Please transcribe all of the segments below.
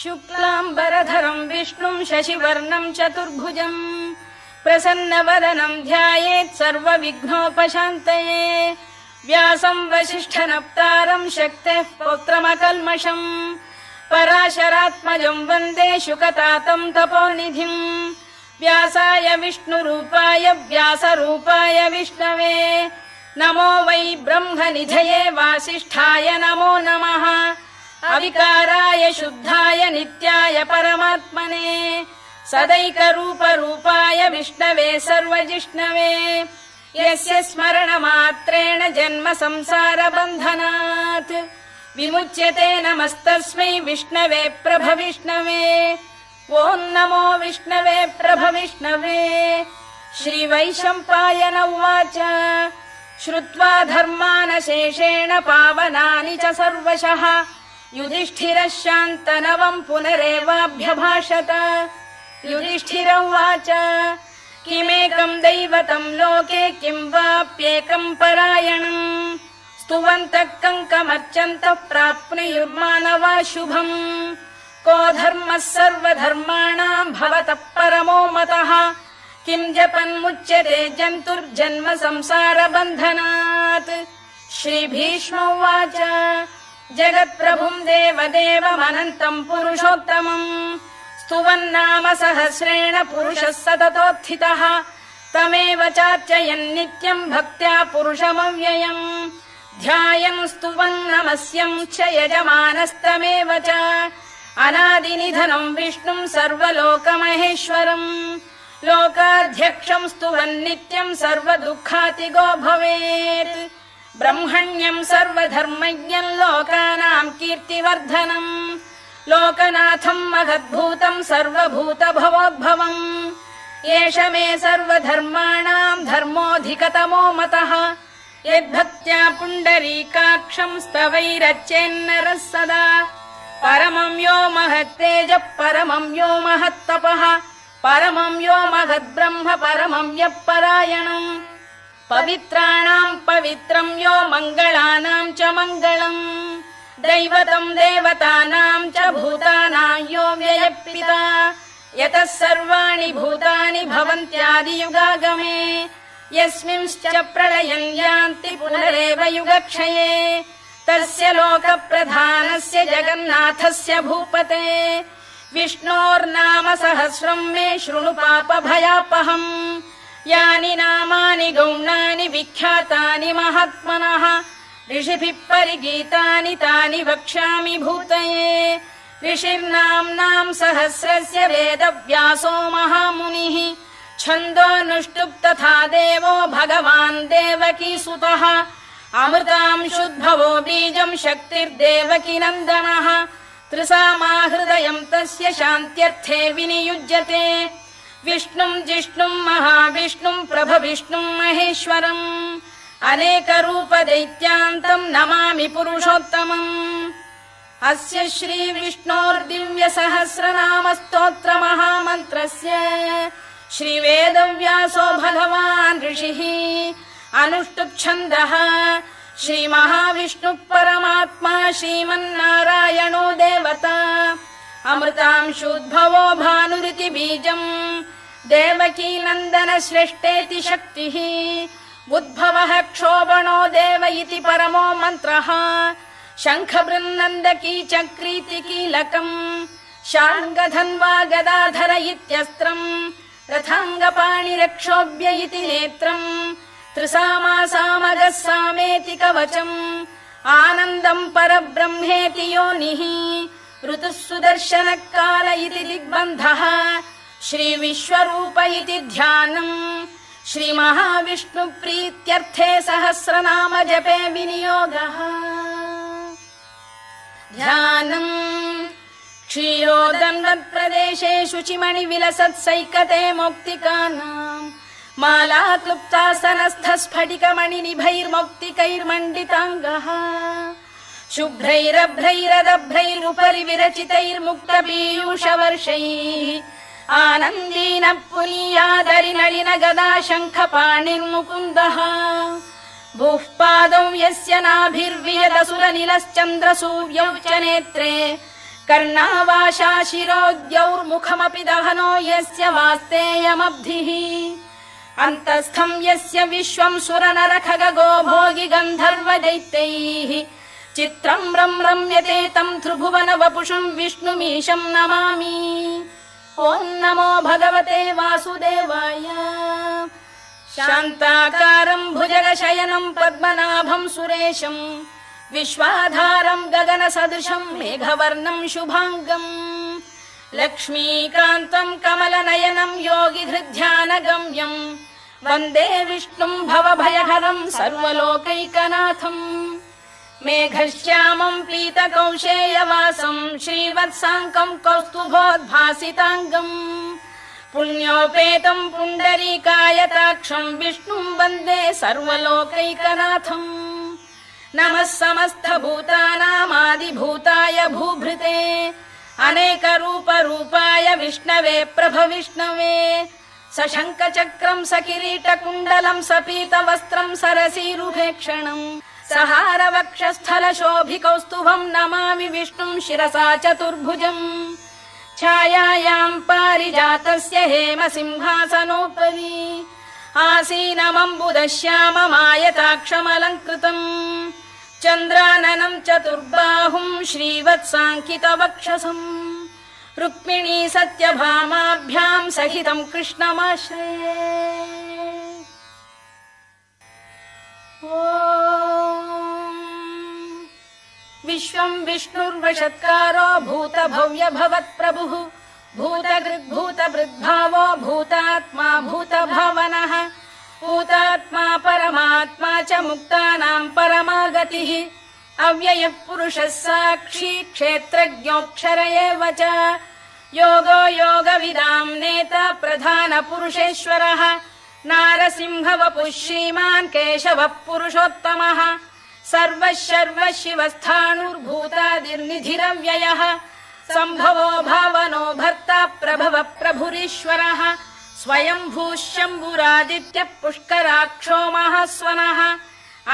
शुक्लाम्बरधरं विष्णुं शशिवर्णं चतुर्भुजं प्रसन्नवदनं ध्यायेत् सर्वविघ्नोपशान्तये। व्यासं वसिष्ठनप्तारं शक्तेः पौत्रमकल्मषं पराशरात्मजं वन्दे शुकतातं तपोनिधिं। व्यासाय विष्णुरूपाय व्यासरूपाय विष्णवे नमो वै ब्रह्मनिधये वासिष्ठाय नमो नमः। अविकाराय शुद्धाय नित्याय परमात्मने सदैकरूपरूपाय विष्णवे सर्वजिष्णवे यस्य स्मरणमात्रेण जन्म संसारबन्धनात् विमुच्यते नमस्तस्मै विष्णवे प्रभविष्णवे। ॐ नमो विष्णवे प्रभविष्णवे। श्रीवैशम्पायन उवाच श्रुत्वा धर्मानशेषेण पावनानि च सर्वशः युधिष्ठिरः शान्तनवं पुनरेवाभ्यभाषत। युधिष्ठिर उवाच किमेकं दैवतं लोके किं वाप्येकं परायणम् स्तुवन्तः कङ्कमर्चन्तः प्राप्नुयुर्मानवा शुभम्। को धर्मः सर्वधर्माणां भवतः परमो मतः किं जपन्मुच्यते जन्तुर्जन्म संसारबन्धनात्। श्रीभीष्म उवाच जगत्प्रभुं देवदेवमनन्तं पुरुषोत्तमम् स्तुवन्नाम सहस्रेण पुरुषः सततोत्थितः तमेव चार्चयन् नित्यं भक्त्या पुरुषमव्ययम् ध्यायन् स्तुवन् नमस्यं च यजमानस्तमेव च अनादिनिधनं विष्णुं सर्वलोकमहेश्वरम् लोकाध्यक्षं स्तुवन् नित्यं सर्वदुःखातिगो भवेत्। ब्रह्मण्यं सर्वधर्मज्ञं लोकानां कीर्तिवर्धनम् लोकनाथं महद्भूतं सर्वभूतभवोद्भवम् एष मे सर्वधर्माणां धर्मोऽधिकतमो मतः यद्भक्त्या पुण्डरीकाक्षं स्तवैरच्चेन्नरः सदा। परमं यो महत्तेजः परमं यो महत्तपः परमं यो महद्ब्रह्म परमं यः परायणम् पवित्राणां पवित्रं यो मङ्गलानां च मङ्गलम् दैवतं देवतानां च भूतानां यो व्ययपिता यतः सर्वाणि भूतानि भवन्त्यादियुगागमे यस्मिंश्च प्रलयं यान्ति पुनरेव युगक्षये तस्य लोकप्रधानस्य जगन्नाथस्य भूपते विष्णोर्नाम सहस्रं मे शृणु पापभयापहम् यानि नामानि गौणानि विख्यातानि महात्मनः ऋषिभिः परिगीतानि तानि वक्ष्यामि भूतये। ऋषिर्नाम्नां सहस्रस्य वेदव्यासो महामुनिः छन्दोऽनुष्टुप् तथा देवो भगवान् देवकीसुतः अमृतांशुद्भवो बीजं शक्तिर्देवकी नन्दनः त्रिसामाहृदयं तस्य शान्त्यर्थे विनियुज्यते विष्णुं जिष्णुं महाविष्णुं प्रभविष्णुं महेश्वरम् अनेकरूपदैत्यान्तं नमामि पुरुषोत्तमम्। अस्य श्रीविष्णोर्दिव्यसहस्रनामस्तोत्रमहामन्त्रस्य श्रीवेदव्यासो भगवान् ऋषिः अनुष्टुप्छन्दः श्रीमहाविष्णुः परमात्मा श्रीमन्नारायणो देवता अमृतांशुद्भवो भानुरिति बीजम् देवकी नन्दन श्रेष्ठेति शक्तिः उद्भवः क्षोभणो देव इति परमो मन्त्रः शङ्खबृन्नन्दकी चक्रीति कीलकम् शार्ङ्गधन्वा गदाधर इत्यस्त्रम् रथाङ्गपाणिरक्षोभ्य इति नेत्रम् त्रिसामासामगः सामेति कवचम् आनन्दम् परब्रह्मेति योनिः ऋतुः सुदर्शनकाल इति दिग्बन्धः श्रीविश्वरूप इति ध्यानम् श्रीमहाविष्णुप्रीत्यर्थे सहस्रनाम जपे विनियोगः। ध्यानम् क्षीरोदन्वत्प्रदेशे शुचिमणिविलसत्सैकते मौक्तिकानाम् मालाक्लुप्तासनस्थस्फटिकमणिनिभैर्मौक्तिकैर्मण्डिताङ्गः शुभ्रैरभ्रैरदभ्रैरुपरि विरचितैर्मुक्तपीयूषवर्षैः आनन्दीन पुनीयादरि नलिन गदा शङ्खपाणिर्मुकुन्दः भूः पादौ यस्य नाभिर्वियदसुरनिलश्चन्द्रसूर्यौ च नेत्रे कर्णावाशा शिरोद्यौर्मुखमपि दहनो यस्य वास्तेयमब्धिः अन्तस्थम् यस्य विश्वम् सुरनरखगो भोगि गन्धर्व दैत्यैः चित्रम् रम्यते तम् त्रिभुवन वपुषम् विष्णुमीशम् नमामि। ॐ नमो भगवते वासुदेवाय। शान्ताकारम् भुजगशयनम् पद्मनाभम् सुरेशम् विश्वाधारम् गगनसदृशम् मेघवर्णम् शुभाङ्गम् लक्ष्मीकान्तम् कमलनयनम् योगिहृद्ध्यानगम्यम् वन्दे विष्णुम् भवभयहरम् सर्वलोकैकनाथम्। मेघश्यामम् पीतकौशेयवासम् श्रीवत्साङ्कम् कौस्तुभोद्भासिताङ्गम् पुण्योपेतम् पुण्डरीकायताक्षम् विष्णुम् वन्दे सर्वलोकैकनाथम्। नमः समस्तभूतानामादिभूताय भूभृते अनेकरूपरूपाय विष्णवे प्रभविष्णवे सशङ्खचक्रम् सकिरीटकुण्डलम् सपीतवस्त्रम् सरसीरुभेक्षणम् सहारवक्षस्थलशोभिकौस्तुभम् नमामि विष्णुम् शिरसा चतुर्भुजम्। छायायाम् पारिजातस्य हेमसिंहासनोपरि आसीनमम्बुदश्याममायताक्षमलङ्कृतम् चन्द्राननम् चतुर्बाहुम् श्रीवत्साङ्कितवक्षसम् रुक्मिणी सत्यभामाभ्याम् सहितम् कृष्णमाश्रये। विश्वम् विष्णुर्वषत्कारो भूतभव्य भवत्प्रभुः भूतगृद्भूतभृद्भावो भूतात्मा भूतभावनः भूतात्मा परमात्मा च मुक्तानाम् परमागतिः अव्ययः पुरुषः साक्षी क्षेत्रज्ञोऽक्षर एव च योगो योगविदाम् नेता प्रधानपुरुषेश्वरः नारसिंहवपुः श्रीमान् केशवः पुरुषोत्तमः सर्वः शर्वः शिवस्थाणुर्भूतादिर्निधिरव्ययः सम्भवो भावनो भर्ता प्रभवः प्रभुरीश्वरः स्वयम्भूः शम्भुरादित्यः पुष्कराक्षो महास्वनः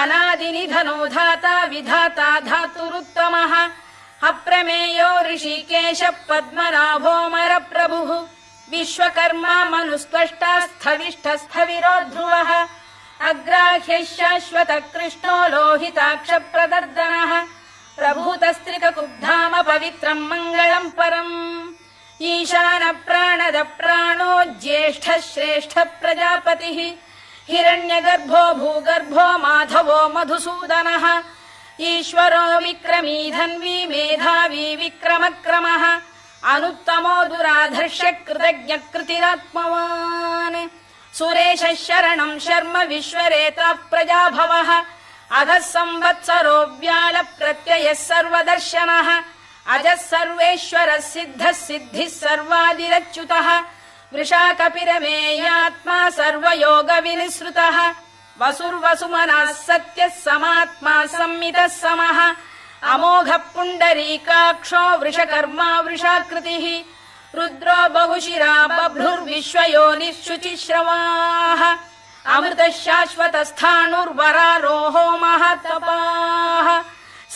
अनादिनिधनो धाता विधाता धातुरुत्तमः अप्रमेयो ऋषिकेशः पद्मनाभोऽमरप्रभुः विश्वकर्मा मनुस्त्वष्टा स्थविष्ठस्थविरो ध्रुवः अग्राह्यः शाश्वतः कृष्णो लोहिताक्षप्रदर्दनः प्रभूतस्त्रिककुब्धाम पवित्रम् मङ्गलम् परम् ईशान प्राणद प्राणो ज्येष्ठः श्रेष्ठः प्रजापतिः हिरण्यगर्भो भूगर्भो माधवो मधुसूदनः ईश्वरो विक्रमी धन्वी मेधावी विक्रमक्रमः अनुत्तमो दुराधर्ष्य कृतज्ञ कृतिरात्मवान् सुरेशः शरणम् शर्म विश्वरेता प्रजाभवः अधः संवत्सरो व्याल प्रत्ययः सर्वदर्शनः अजः सर्वेश्वरः सिद्धः सिद्धिः सर्वादिरच्युतः वृषाकपिरमेयात्मा सर्वयोगविनिसृतः वसुर्वसुमनः सत्यः समात्मा संमितः समः अमोघः पुण्डरीकाक्षो वृषकर्मा वृषाकृतिः रुद्रो बहुशिरा बभ्रुर्विश्वयोनिः शुचिश्रवाः अमृतः शाश्वतस्थाणुर्वरारोहो महातपाः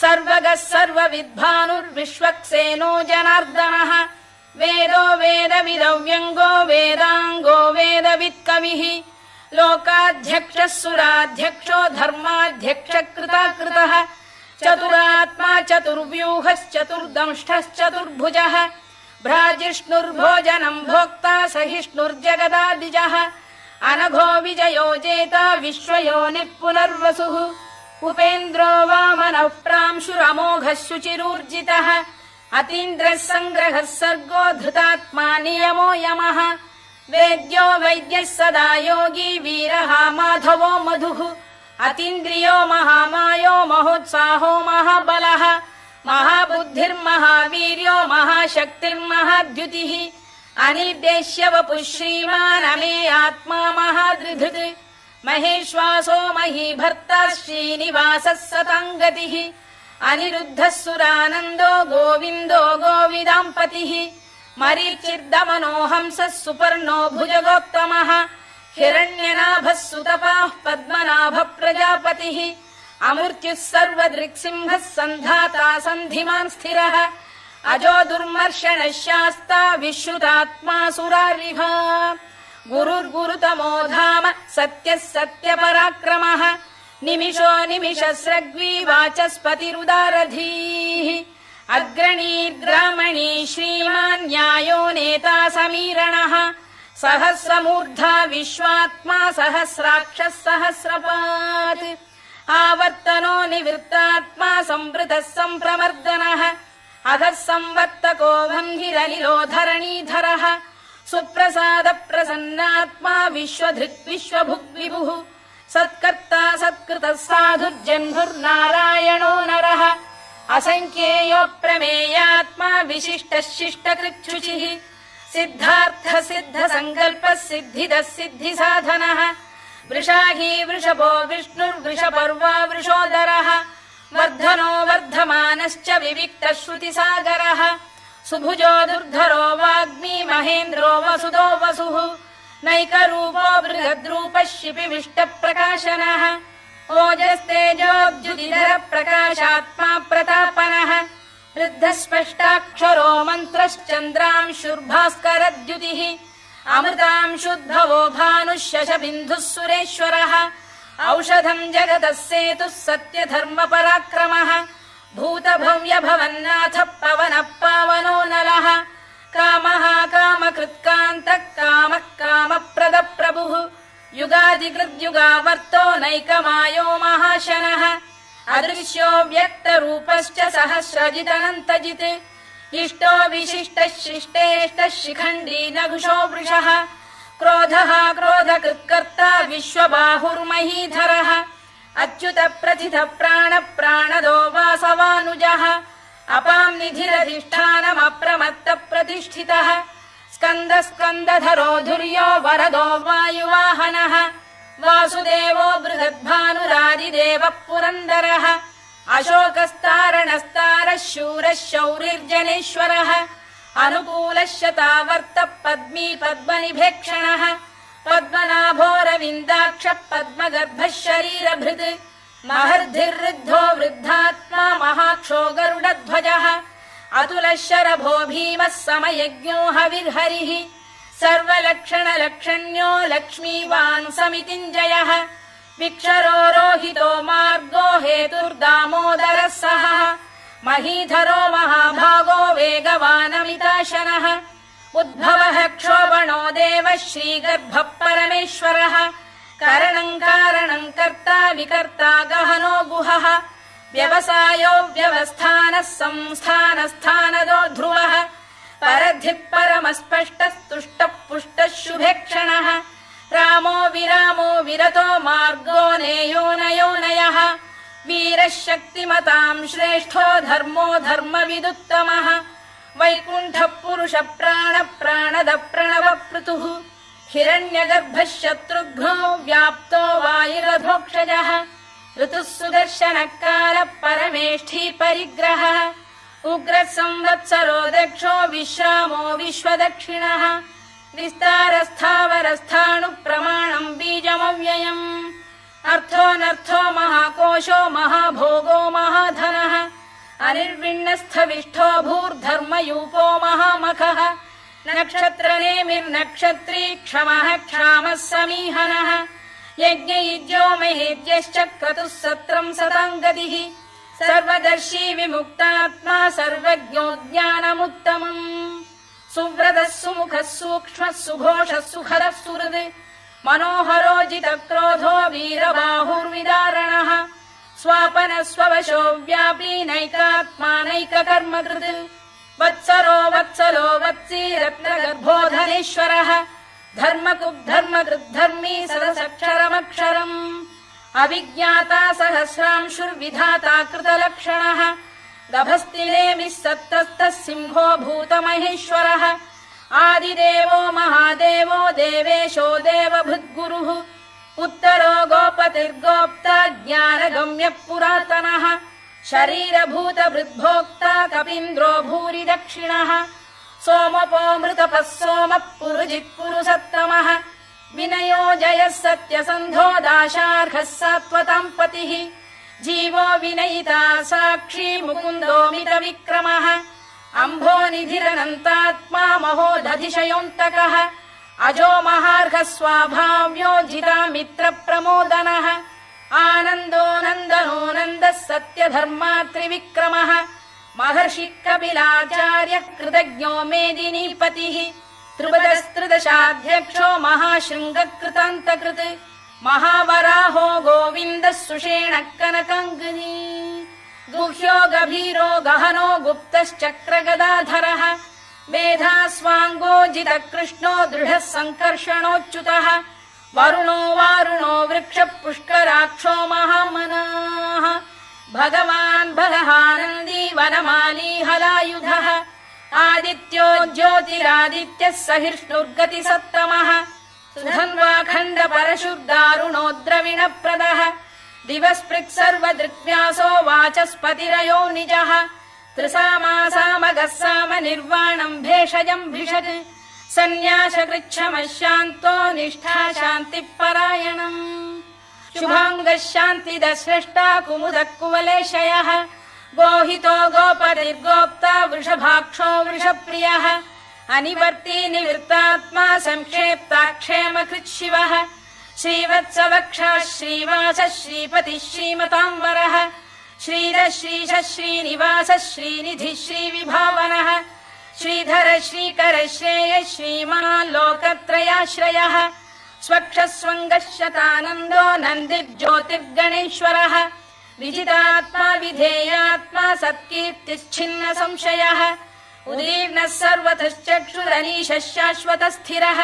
सर्वगः सर्वविद्भानुर्विश्वक्सेनो जनार्दनः वेदो वेदविदव्यङ्गो वेदाङ्गो वेदवित्कविः लोकाध्यक्षः सुराध्यक्षो धर्माध्यक्षः कृताकृतः चतुरात्मा चतुर्व्यूहश्चतुर्दंष्टश्चतुर्भुजः भ्राजिष्णुर्भोजनम् भोक्ता सहिष्णुर्जगदादिजः अनघो विजयो जेता विश्वयोनिः पुनर्वसुः उपेन्द्रो वामनः प्रांशुरमोघः शुचिरूर्जितः अतीन्द्रः सङ्ग्रहः सर्गो धृतात्मा नियमो यमः वेद्यो वैद्यः सदा योगी वीरः माधवो मधुः अतीन्द्रियो महामायो महोत्साहो महाबलः महाबुद्धिर्महावीर्यो महाशक्तिर्महाद्युतिः अनिर्देश्य वपुः श्रीमान् अमे आत्मा महादृधृत् महेश्वासो महीभर्ता श्रीनिवासः सताङ्गतिः अनिरुद्धः सुरानन्दो गोविन्दो गोविदाम्पतिः मरीचिर्दमनो हंसः सुपर्णो भुजगोत्तमः हिरण्यनाभः सुतपाः पद्मनाभः प्रजापतिः अमृत्युः सर्वदृक्सिंहः सन्धाता सन्धिमान् स्थिरः अजो दुर्मर्षणः शास्ता विश्रुतात्मा सुरारिः गुरुर्गुरुतमो धाम सत्यः सत्यपराक्रमः निमिषो निमिषस्रग्वी वाचस्पतिरुदारधीः अग्रणीर्ग्रामणी श्रीमान् न्यायो नेता समीरणः सहस्रमूर्धा विश्वात्मा सहस्राक्षः सहस्रपात् आवर्तनो निवृत्तात्मा संवृतः सम्प्रमर्दनः अधः संवर्तको वह्निरनिलो धरणीधरः सुप्रसाद प्रसन्नात्मा विश्वधृक् विश्वभुग् विभुः सत्कर्ता सत्कृतः साधुर्जह्नुर्नारायणो नरः असङ्ख्येयो प्रमेयात्मा विशिष्टः शिष्टकृच्छुचिः सिद्धार्थ सिद्ध संकल्पः सिद्धिदः सिद्धिसाधनः वृषाही वृषभो विष्णुर्वृषपर्वा वृषोदरः वर्धनो वर्धमानश्च विविक्तः श्रुतिसागरः सुभुजो दुर्धरो वाग्मी महेन्द्रो वसुदो वसुः नैकरूपो बृहद्रूपः शिपिविष्टप्रकाशनः ओजस्तेजोद्युतिधर प्रकाशात्मा प्रतापनः वृद्धस्पष्टाक्षरो मन्त्रश्चन्द्रांशुर्भास्करद्युतिः अमृतांशुद्भवो भानुः शशबिन्दुः सुरेश्वरः औषधम् जगतः सेतुः सत्यधर्मपराक्रमः भूतभव्यभवन्नाथः पवनः पावनो नलः कामः कामकृत्कान्तः कामः कामप्रदप्रभुः युगादिकृद्युगावर्तो नैकमायो महाशनः अदृश्यो व्यक्तरूपश्च सहस्रजिदनन्तजित् इष्टो विशिष्टः शिष्टेष्टः शिखण्डी नघुषो वृषः क्रोधः क्रोधकृत्कर्ता विश्वबाहुर्महीधरः अच्युत प्रथित प्राण प्राणदो वासवानुजः अपां निधिरधिष्ठानमप्रमत्त प्रतिष्ठितः स्कन्द स्कन्दधरो धुर्यो वरदो वायुवाहनः वासुदेवो बृहद्भानुरादिदेवः पुरन्दरः अशोकस्तारणस्तारः शूरः शौरिर्जनेश्वरः अनुकूलः शतावर्तः पद्मी पद्मनिभेक्षणः पद्मनाभोरविन्दाक्षः पद्मगर्भः शरीरभृत् महर्धिर्वृद्धो वृद्धात्मा महाक्षो गरुडध्वजः अतुलः शरभो भीमः समयज्ञो हविर्हरिः सर्वलक्षणलक्षण्यो लक्ष्मीवान् समितिञ्जयः विक्षरो रोहितो मार्गो हेतुर्दामोदरः सहः महीधरो महाभागो वेगवानमिताशनः उद्भवः क्षोभणो देवः श्रीगर्भः परमेश्वरः करणम् कारणम् कर्ता विकर्ता गहनो गुहः व्यवसायो व्यवस्थानः संस्थानस्थानदो ध्रुवः परधिः परमस्पष्टस्तुष्टः पुष्टः शुभेक्षणः रामो विरामो विरतो मार्गो नेयो नयोनयः वीरः शक्तिमताम् श्रेष्ठो धर्मो धर्मविदुत्तमः वैकुण्ठः पुरुष प्राण प्राणद प्रणवपृतुः हिरण्यगर्भः शत्रुघ्नो व्याप्तो वायुरधोक्षजः ऋतुः सुदर्शनकालः परमेष्ठी परिग्रहः उग्रः संवत्सरो दक्षो विश्रामो विश्वदक्षिणः विस्तारस्थावरस्थाणुः प्रमाणम् बीजमव्ययम् अर्थोऽनर्थो महाकोशो महाभोगो महाधनः अनिर्विण्णस्थविष्ठो भूर्धर्मयूपो महामखः नक्षत्रनेमिर्नक्षत्री क्षमः क्षामः समीहनः यज्ञयुज्यो महेद्यश्च क्रतुः सत्रम् सताम् गतिः सर्वदर्शी विमुक्तात्मा सर्वज्ञो ज्ञानमुत्तमम् सुव्रतः सुमुखः सूक्ष्मः सुघोषः सुखरः सुहृद् मनोहरो जितक्रोधो वीरबाहुर्विदारणः स्वापनः स्ववशो व्यापी नैकात्मा नैककर्मकृत् वत्सरो वत्सलो वत्सी रत्नगर्भो धनेश्वरः धर्मकृद्धर्मकृद्धर्मी सदसक्षरमक्षरम् अभिज्ञाता सहस्रांशुर्विधाता कृतलक्षणः गभस्तिनेमिः सत्तस्तः सिंहो भूतमहेश्वरः आदिदेवो महादेवो देवेशो देवभृद्गुरुः उत्तरो गोपतिर्गोप्ता ज्ञानगम्यः पुरातनः शरीरभूतभृद्भोक्ता कपीन्द्रो भूरि दक्षिणः सोमपोऽमृतपः सोमः पुरुजित्पुरुषत्तमः विनयो जयः सत्यसन्धो दाशार्हः सात्वताम् पतिः जीवो विनयिता साक्षी मुकुन्दो मितविक्रमः अम्भोनिधिरनन्तात्मा महोदधिशयोऽन्तकः अजो महार्घ स्वाभाव्यो जितामित्रप्रमोदनः आनन्दो नन्दनो नन्दः सत्यधर्मात्रिविक्रमः महर्षि कपिलाचार्यः कृतज्ञो मेदिनीपतिः त्रिपदस्त्रिदशाध्यक्षो महाशृङ्गकृतान्तकृत् महावराहो गोविन्दः सुषेणः कनकाङ्गनी गुह्यो गभीरो गहनो गुप्तश्चक्रगदाधरः मेधास्वाङ्गोजितः कृष्णो दृढः सङ्कर्षणोच्युतः वरुणो वारुणो वृक्षः पुष्कराक्षो महामनाः भगवान् बलहानन्दी वनमाली हलायुधः आदित्यो ज्योतिरादित्यः सहिष्णुर्गतिसत्तमः सुधन्वाखण्ड परशुर्दारुणो द्रविणप्रदः दिवस्पृक् सर्वदृक्व्यासो वाचस्पतिरयो निजः त्रिसामासामगः साम निर्वाणम् भेषजम् भिषत् सन्न्यासकृच्छमः शान्तो निष्ठा शान्तिपरायणम् शुभाङ्गः शान्तिदः स्रष्टा कुमुदः कुवलेशयः गोहितो गोपतिर्गोप्ता वृषभाक्षो वृषप्रियः अनिवर्ती निवृत्तात्मा संक्षेप्ताक्षेमकृच्छिवः श्रीवत्सवक्षः श्रीवासः श्रीपतिः श्रीमताम्बरः श्रीधः श्रीशः श्रीनिवासः श्रीनिधिः श्रीविभावनः श्रीधर श्रीकर श्रेयः श्रीमान् लोकत्रयाश्रयः स्वक्षः स्वङ्गः शतानन्दो नन्दिर्ज्योतिर्गणेश्वरः विजितात्मा विधेयात्मा सत्कीर्तिश्छिन्न संशयः उदीर्णः सर्वतश्चक्षुरनीशः शाश्वतः स्थिरः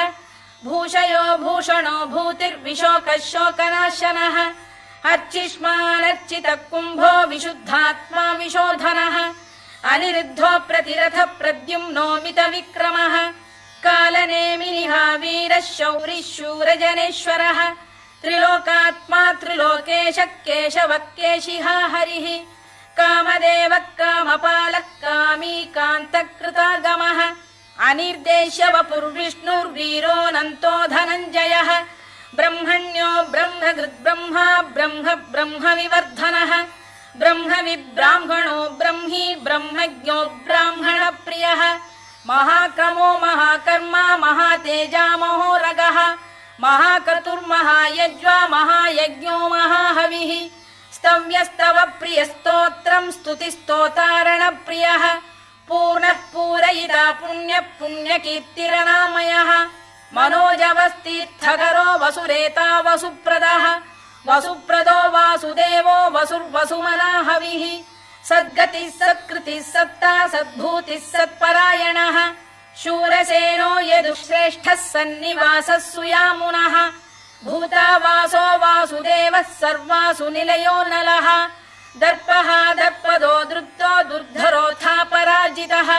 भूषयो भूषणो भूतिर्विशोकः शोकनाशनः अर्चिष्मानर्चितः कुम्भो विशुद्धात्मा विशोधनः अनिरुद्धो प्रतिरथ प्रद्युम्नो मितविक्रमः कालनेमिनिः वीरः शौरिः शूरजनेश्वरः त्रिलोकात्मा त्रिलोकेशः केशवः केशिहा हरिः कामदेवः कामपालः कामी कान्तकृतागमः अनिर्देश्य वपुर्विष्णुर्वीरोऽनन्तो धनञ्जयः ब्रह्मण्यो ब्रह्मकृद्ब्रह्मा ब्रह्म ब्रह्मविवर्धनः ब्रह्मविब्राह्मणो ब्रह्मी ब्रह्मज्ञो ब्राह्मणप्रियः महाक्रमो महाकर्मा महातेजा महोरगः महाक्रतुर्महायज्वा महायज्ञो महाहविः स्तव्यस्तव प्रियस्तोत्रम् स्तुतिस्तोतारणप्रियः पूर्णः पूरयिता पुण्यः पुण्यकीर्तिरनामयः मनोजवस्तीर्थकरो वसुरेता वसुप्रदः वसुप्रदो वासुदेवो वसुर्वसुमनाहविः सद्गतिः सत्कृतिः सत्ता सद्भूतिः सत्परायणः शूरसेनो यदुश्रेष्ठः सन्निवासः सुयामुनः भूतावासो वासुदेवः सर्वासु निलयो नलः दर्पः दर्पदो दृप्तो दुर्धरोऽथा पराजितः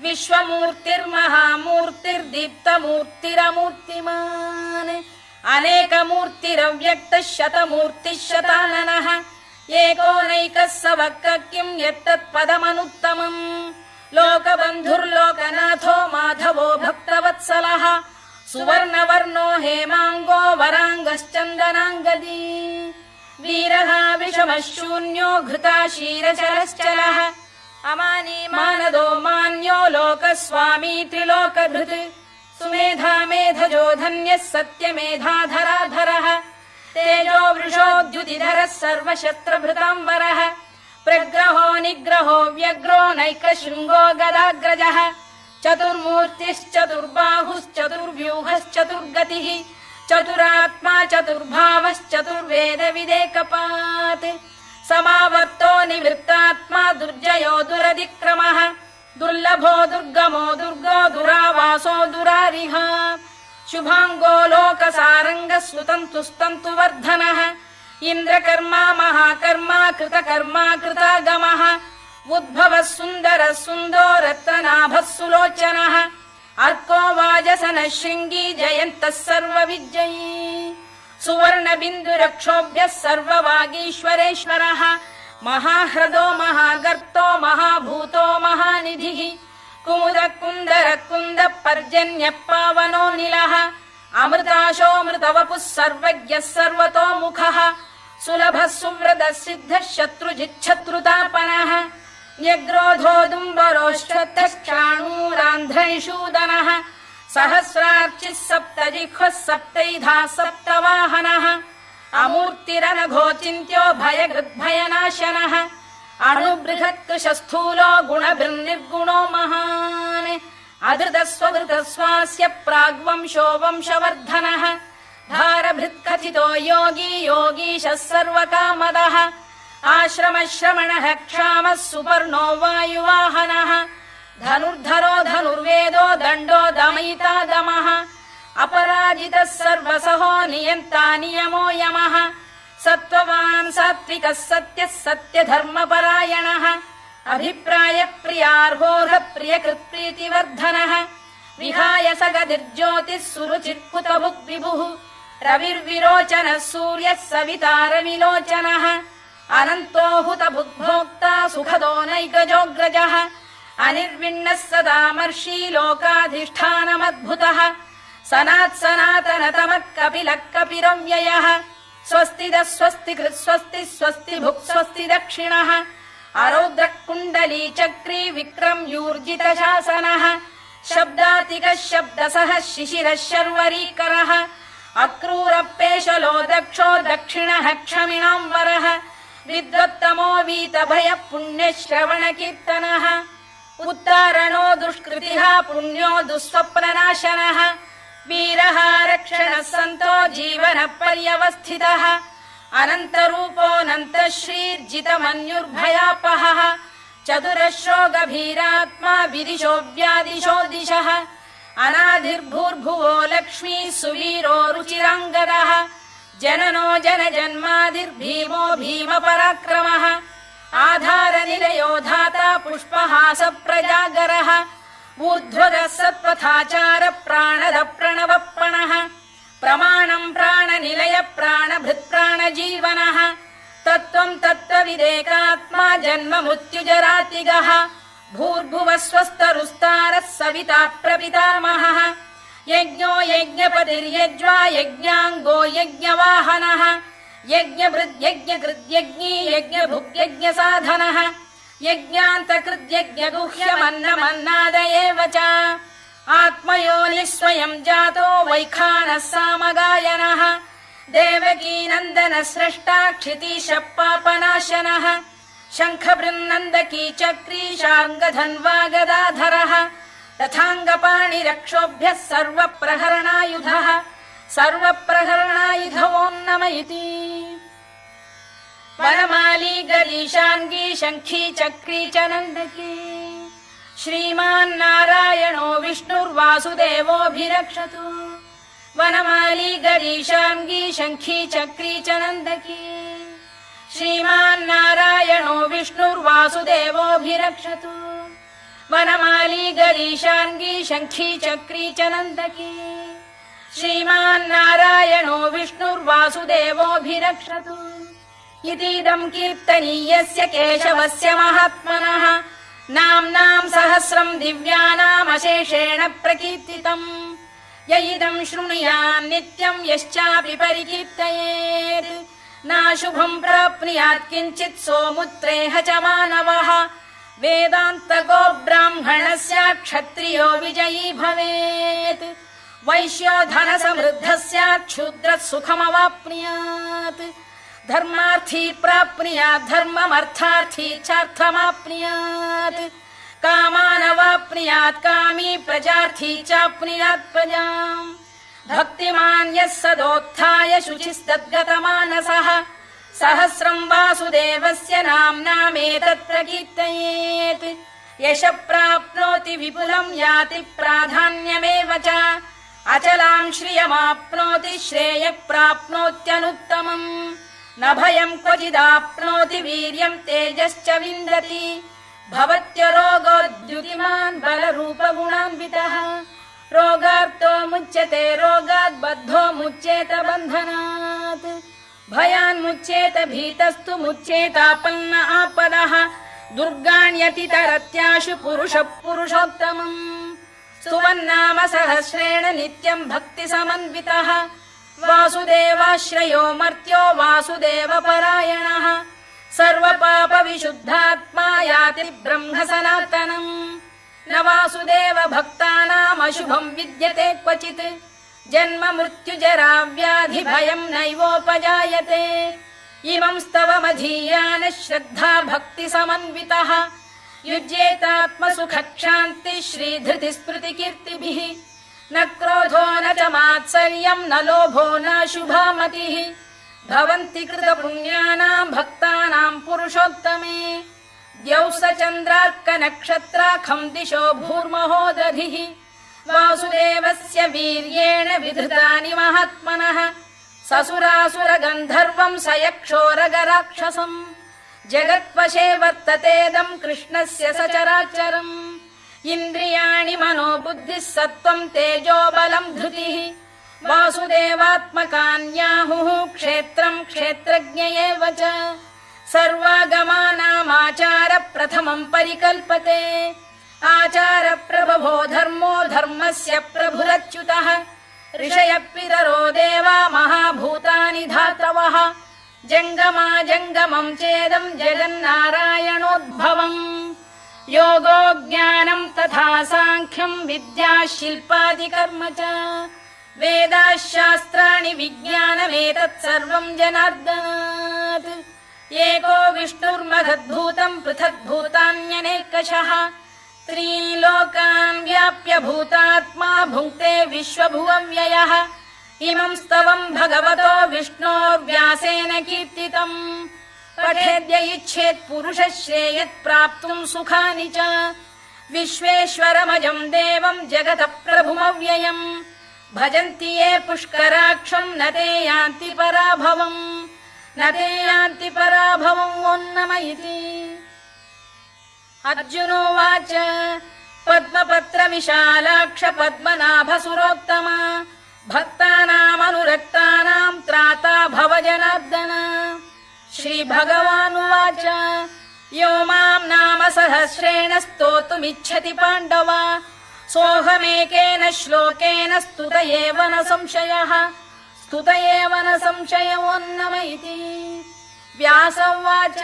विश्वमूर्तिर्महामूर्तिर्दीप्तमूर्तिरमूर्तिमान् अनेकमूर्तिरव्यक्तः शतमूर्तिः शताननः एकोनैकः स वक् किम् यत्तत्पदमनुत्तमम् लोकबन्धुर्लोकनाथो माधवो भक्तवत्सलः सुवर्णवर्णो हेमाङ्गो वराङ्गश्चन्दनाङ्गदी वीरः विषमः शून्यो घृता क्षीरचरश्चलः अमानी मानदो मान्यो लोकस्वामी त्रिलोकधृत् सुमेधा मेधजो धन्यः सत्यमेधाधराधरः तेजो वृषोद्युतिधरः सर्वशस्त्रभृताम्बरः प्रग्रहो निग्रहो व्यग्रो नैकशृङ्गो गदाग्रजः चतुर्मूर्तिश्चतुर्बाहुश्चतुर्व्यूहश्चतुर्गतिः चतुरात्मा चतुर्भावश्चतुर्वेदविदेकपात् समावर्तो निवृत्तात्मा दुर्जयो दुरधिक्रमः दुर्लभो दुर्गमो दुर्गो दुरावासो दुरारिः शुभाङ्गो लोकसारङ्गः सुतन्तुस्तन्तुवर्धनः इन्द्रकर्मा महाकर्मा कृतकर्मा कृतागमः उद्भवः सुन्दरः सुन्दो रत्ननाभः सुलोचनः अर्को वाजसनः शृङ्गी जयन्तः सर्वविजयी सुवर्णबिन्दुरक्षोभ्यः सर्ववागीश्वरेश्वरः महाह्रदो महागर्तो महाभूतो महानिधिः कुमुद कुन्दर कुन्द पर्जन्यः पावनो निलः अमृताशोऽमृतवपुः सर्वज्ञः सर्वतोमुखः सुलभः सुव्रतः सिद्धः शत्रुजिच्छत्रुतापनः न्यग्रोधोदुम्बरोश्चक्षाणूरान्ध्रैषूदनः सहस्रार्चिः सप्तजिह्वः सप्तैधा सप्तवाहनः अमूर्तिरनघोचिन्त्यो भयगृद्भयनाशनः अणुबृहत्कृशस्थूलो गुणभिर्निर्गुणो महान् अधृतस्वधृतस्वास्य प्राग्वंशो वंशवर्धनः भारभृत्कथितो योगी योगीशः सर्वकामदः आश्रमश्रमणः क्षामः सुपर्णो वायुवाहनः धनुर्धरो धनुर्वेदो दण्डो दमयिता दमः अपराजितः सर्वसहो नियन्ता नियमो यमः सत्त्ववान् सात्विकः सत्यः सत्यधर्मपरायणः अभिप्रायप्रियार्होर्ह प्रियकृत्प्रीतिवर्धनः विहाय सगतिर्ज्योतिः सुरुचिर्कुतभुग्विभुः रविर्विरोचनः सूर्यः सवितारविलोचनः अनन्तो हुतभुग्भोक्ता सुखदो नैकजोऽग्रजः अनिर्विण्णः सदामर्षी लोकाधिष्ठानमद्भुतः सनात्सनातनतमः कपिलः कपिरव्ययः स्वस्तिदः स्वस्तिकृत् स्वस्ति स्वस्ति भुक् स्वस्ति दक्षिणः अरौद्रः कुण्डली चक्री विक्रम्यूर्जितशासनः शब्दातिकः शब्दसः शिशिरः शर्वरीकरः अक्रूरपेशलो दक्षो दक्षिणः क्षमिणाम् वरः विद्वत्तमो वीतभयः पुण्यश्रवणकीर्तनः उत्तारणो दुष्कृतिः पुण्यो दुःस्वप्ननाशनः वीरः रक्षणः सन्तो जीवनः पर्यवस्थितः अनन्तरूपोऽनन्तः श्रीर्जितमन्युर्भयापहः चतुरश्रो गभीरात्मा विदिशो व्यादिशो दिशः अनाधिर्भूर्भुवो लक्ष्मी सुवीरो रुचिराङ्गदः जननो जनजन्मादिर्भीमो भीमपराक्रमः आधारनिलयो धाता पुष्पहास प्रजागरः ऊर्ध्वगः सत्पथाचार प्राणद प्रणवप्रणः प्रमाणम् प्राणनिलय प्राणभृत्प्राणजीवनः तत्त्वम् तत्त्वविदेकात्मा जन्म मृत्युजरातिगः भूर्भुवः स्वस्तरुस्तारः सविता प्रपितामहः यज्ञो यज्ञपतिर्यज्वा यज्ञाङ्गो यज्ञवाहनः यज्ञभृद्यज्ञकृद्यज्ञी यज्ञभुग्यज्ञसाधनः यज्ञान्तकृद्यज्ञगुह्यमन्नमन्नाद एव च आत्मयोनिः स्वयम् जातो वैखानः सामगायनः देवकीनन्दन स्रष्टा क्षितीशः पापनाशनः शङ्खबृन्नन्दकी चक्री शार्ङ्गधन्वा गदाधरः तथाङ्गपाणिरक्षोभ्यः सर्वप्रहरणायुधः सर्वप्रहरणायुधवोन्नम इति वनमाली गलीशाङ्गी शङ्खी चक्री च नन्दकी श्रीमान्नारायणो विष्णुर्वासुदेवोऽभिरक्षतु वनमाली गलीशाङ्गी शङ्खी चक्री च नन्दकी श्रीमान्नारायणो विष्णुर्वासुदेवोऽभिरक्षतु वनमाली गलीशाङ्गी शङ्खी चक्री च नन्दकी श्रीमान्नारायणो विष्णुर्वासुदेवोऽभिरक्षतु इतीदम् कीर्तनीयस्य केशवस्य महात्मनः नाम्नाम् सहस्रम् दिव्यानामशेषेण प्रकीर्तितम् य इदम् शृणुयान् नित्यम् यश्चापि परिकीर्तयेत् नाशुभम् प्राप्नुयात् किञ्चित् सोमुत्रेह च मानवः वेदान्तको ब्राह्मणः स्यात् क्षत्रियो विजयी भवेत् वैश्यो धनसमृद्धः स्यात् क्षूद्रः सुखमवाप्नुयात् धर्मार्थी प्राप्नुयात् धर्ममर्थार्थी चार्थमाप्नुयात् कामानवाप्नुयात् कामी प्रजार्थी चाप्नुयात् प्रजाम् भक्तिमान् यः सदोत्थाय शुचिस्तद्गतमानसः सहस्रम् वासुदेवस्य नाम्नामेतत् प्रकीर्तयेत् यशः प्राप्नोति विपुलम् याति प्राधान्यमेव च अचलाम् श्रियमाप्नोति श्रेयः प्राप्नोत्यनुत्तमम् न भयम् क्वचिदाप्नोति वीर्यम् तेजश्च विन्दति भवत्यरोगोद्युतिमान् बलरूपगुणान्वितः रोगार्तो मुच्यते रोगात् बद्धो मुच्येत बन्धनात् भयान्मुच्येत भीतस्तु मुच्येतापन्न आपदः दुर्गाण्यतितरत्याशु पुरुषः पुरुषोत्तमम् स्तुवन्नाम सहस्रेण नित्यम् वासुदेवाश्रयो मर्त्यो वासुदेवपरायणः सर्वपापविशुद्धात्मा याति ब्रह्म सनातनम् न वासुदेव भक्तानामशुभम् विद्यते क्वचित् जन्म मृत्युजरा व्याधि भयम् नैवोपजायते इमं स्तवमधीयान श्रद्धा भक्ति समन्वितः युज्येतात्मसुखक्षान्ति श्रीधृति स्मृति कीर्तिभिः न क्रोधो न च मात्सर्यम् न लोभो न शुभा मतिः भवन्ति कृतपुण्यानाम् भक्तानाम् पुरुषोत्तमे द्यौः स चन्द्रार्कनक्षत्राखम् दिशो भूर्महो दधिः वासुदेवस्य वीर्येण विधृतानि महात्मनः ससुरासुरगन्धर्वम् स यक्षोरगराक्षसम् जगत्वशे वर्ततेदम् कृष्णस्य सचराचरम् इन्द्रियाणि मनो बुद्धिः सत्त्वम् तेजो बलम् धृतिः वासुदेवात्मकान्याहुः क्षेत्रम् क्षेत्रज्ञ एव च सर्वागमानामाचार प्रथमम् परिकल्पते आचार प्रभवो धर्मो धर्मस्य प्रभुरच्युतः ऋषयः पितरो देवा महाभूतानि धातवः जङ्गमा जङ्गमम् चेदम् जगन्नारायणोद्भवम् योगो ज्ञानम् तथा साङ्ख्यम् विद्या शिल्पादिकर्म च वेदाः शास्त्राणि विज्ञानमेतत् सर्वम् जनार्दनात् एको विष्णुर्महद्भूतम् पृथग्भूतान्यनेकशः त्रीन् लोकान् व्याप्य भूतात्मा भुङ्क्ते विश्वभुवव्ययः इमम् स्तवम् भगवतो विष्णोर्व्यासेन कीर्तितम् पठेद्य इच्छेत् पुरुषः श्रेयत् प्राप्तुम् सुखानि च विश्वेश्वरमजम् देवम् जगतः प्रभुमव्ययम् भजन्ति ये पुष्कराक्षम् न ते यान्ति पराभवम् न ते यान्ति पराभवम् ओन्नम इति अर्जुनोवाच पद्मपत्र विशालाक्ष पद्मनाभ सुरोत्तम भक्तानामनुरक्तानाम् त्राता भव जनार्दन श्रीभगवानुवाच यो माम् नाम सहस्रेण स्तोतुमिच्छति पाण्डव सोऽहमेकेन श्लोकेन स्तुत एव न संशयः स्तुत एव न संशयोन्नम इति व्यास उवाच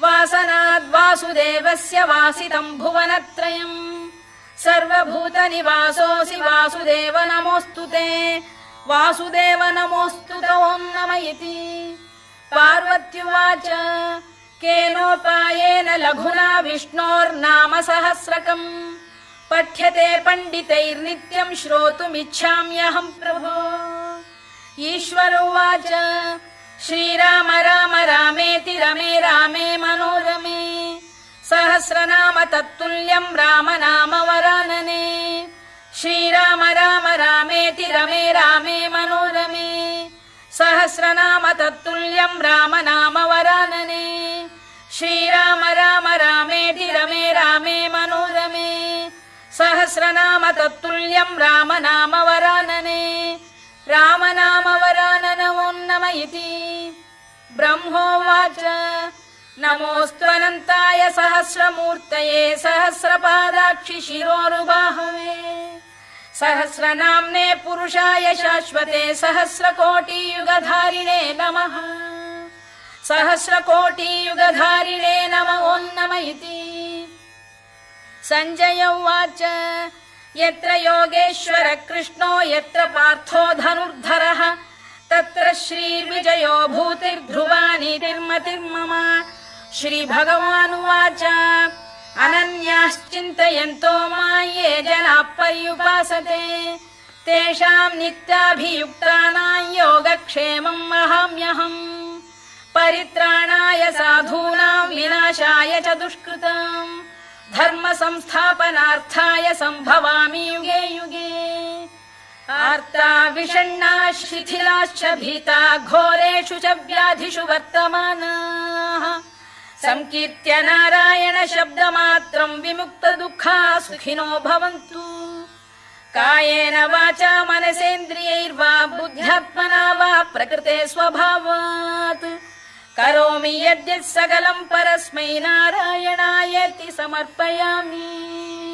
वासनाद्वासुदेवस्य वासितम् भुवनत्रयम् सर्वभूतनिवासोऽसि वासुदेव नमोऽस्तु ते वासुदेव नमोऽस्तु ते ओन्नम इति पार्वत्युवाच केनोपायेन लघुना विष्णोर्नाम सहस्रकम् पठ्यते पण्डितैर्नित्यम् श्रोतुमिच्छाम्यहम् प्रभो ईश्वर उवाच श्रीराम राम रामेति रमे रामे मनोरमे सहस्रनाम तत्तुल्यम् राम नाम वरानने श्रीराम राम रामेति रमे रामे मनोरमे सहस्रनाम तत्तुल्यम् राम नाम वरानने श्रीराम राम रामेति रमे रामे मनोरमे सहस्रनाम तत्तुल्यम् राम नाम वरानने राम नाम वरानन ओन्नम इति ब्रह्मोवाच नमोऽस्त्वनन्ताय सहस्रमूर्तये सहस्रपादाक्षि शिरोरुबाहवे सहस्रनाम्ने पुरुषाय शाश्वते सहस्रकोटियुगधारिणे नमः सहस्रकोटियुगधारिणे नम ओन्नम इति सञ्जय उवाच यत्र योगेश्वर कृष्णो यत्र पार्थो धनुर्धरः तत्र श्रीर्विजयो भूतिर्ध्रुवानीतिर्मतिर्मम श्रीभगवानुवाच अनन्याश्चिन्तयन्तो मां ये जनाः पर्युपासते तेषाम् नित्याभियुक्तानां योगक्षेमम् वहाम्यहम् परित्राणाय साधूनां विनाशाय च दुष्कृताम् धर्म संस्थापनार्थाय सम्भवामि युगे युगे आर्ता विषण्णाः शिथिलाश्च भीता घोरेषु च व्याधिषु वर्तमानाः संकीर्त्य नारायण शब्दमात्रम् विमुक्त दुःखाः सुखिनो भवन्तु कायेन वाचा मनसेन्द्रियैर्वा बुद्ध्यात्मना वा प्रकृते स्वभावात् करोमि यद्यत् सकलम् परस्मै नारायणायेति समर्पयामि।